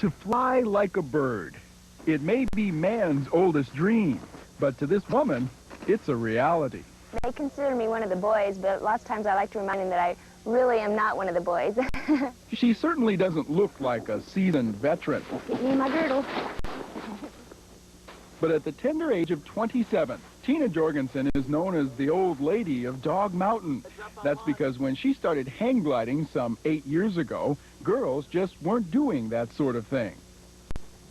To fly like a bird. It may be man's oldest dream, but to this woman, it's a reality. They consider me one of the boys, but lots of times I like to remind them that I really am not one of the boys. She certainly doesn't look like a seasoned veteran. Get me my girdle. But at the tender age of 27, Tina Jorgensen is known as the old lady of Dog Mountain. That's because when she started hang gliding some 8 years ago, girls just weren't doing that sort of thing.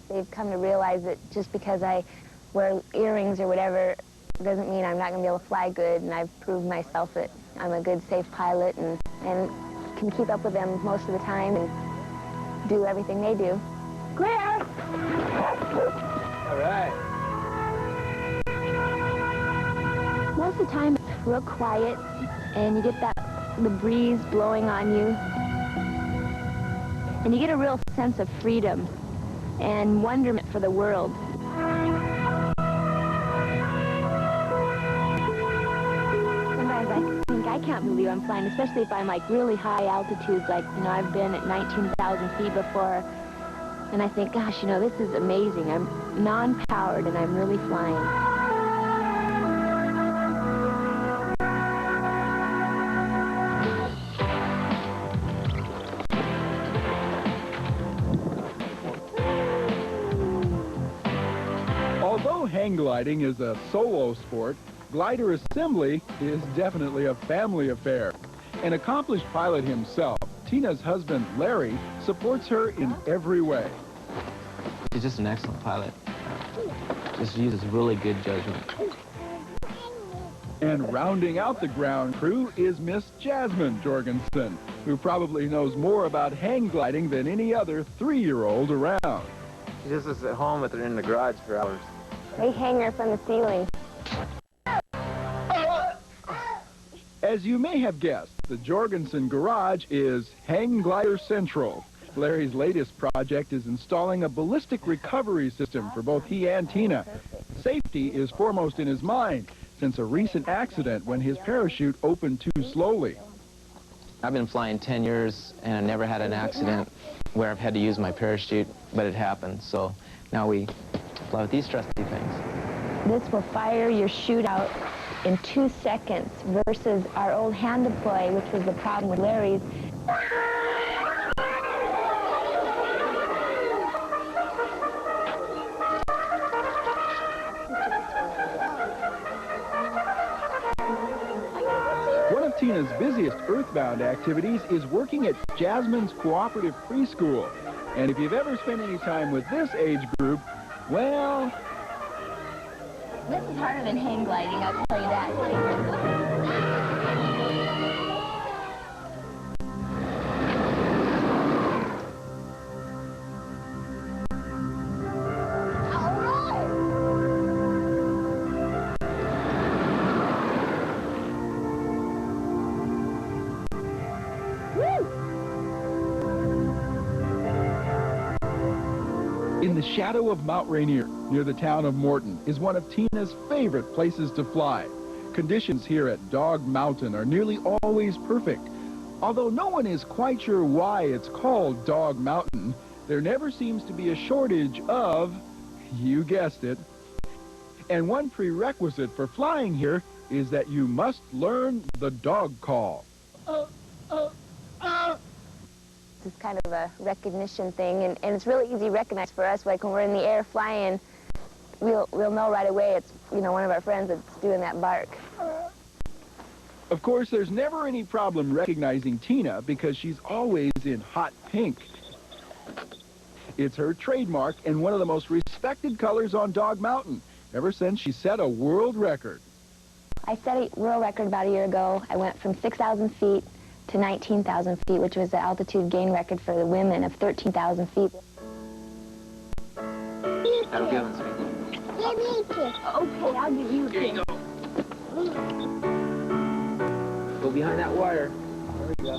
They've come to realize that just because I wear earrings or whatever doesn't mean I'm not going to be able to fly good, and I've proved myself that I'm a good, safe pilot and can keep up with them most of the time and do everything they do. Clear! All right. Most of the time, it's real quiet, and you get the breeze blowing on you, and you get a real sense of freedom and wonderment for the world. Sometimes I think I can't believe I'm flying, especially if I'm like really high altitudes, like, you know, I've been at 19,000 feet before, and I think, gosh, you know, this is amazing. I'm non-powered and I'm really flying. Although hang gliding is a solo sport, glider assembly is definitely a family affair. An accomplished pilot himself, Tina's husband, Larry, supports her in every way. She's just an excellent pilot. Just uses really good judgment. And rounding out the ground crew is Miss Jasmine Jorgensen, who probably knows more about hang gliding than any other 3-year-old around. She just is at home if they're in the garage for hours. They hang her from the ceiling. As you may have guessed, the Jorgensen garage is Hang Glider Central. Larry's latest project is installing a ballistic recovery system for both he and Tina. Safety is foremost in his mind since a recent accident when his parachute opened too slowly. I've been flying 10 years and I never had an accident where I've had to use my parachute, but it happened. So now we fly with these trusty things. This will fire your chute out in 2 seconds versus our old hand deploy, which was the problem with Larry's. One of Tina's busiest earthbound activities is working at Jasmine's Cooperative Preschool. And if you've ever spent any time with this age group, well... This is harder than hang gliding, I'll tell you that. In the shadow of Mount Rainier, near the town of Morton, is one of Tina's favorite places to fly. Conditions here at Dog Mountain are nearly always perfect. Although no one is quite sure why it's called Dog Mountain, there never seems to be a shortage of, you guessed it. And one prerequisite for flying here is that you must learn the dog call. It's kind of a recognition thing, and it's really easy to recognize for us. Like when we're in the air flying, we'll know right away it's, you know, one of our friends that's doing that bark. Of course, there's never any problem recognizing Tina because she's always in hot pink. It's her trademark and one of the most respected colors on Dog Mountain, ever since she set a world record. I set a world record about a year ago. I went from 6,000 feet to 19,000 feet, which was the altitude gain record for the women of 13,000 feet. That'll give us me. Give me a kiss. Okay, I'll give you a kiss. Here you go. Go behind that wire. There we go.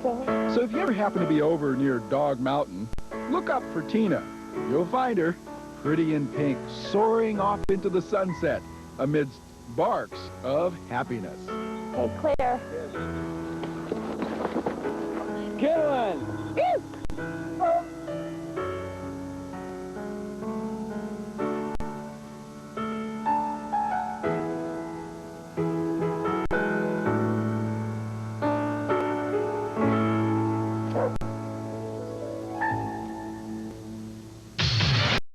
Okay. So if you ever happen to be over near Dog Mountain, look up for Tina. You'll find her, pretty in pink, soaring off into the sunset amidst barks of happiness. Okay, clear. Good one.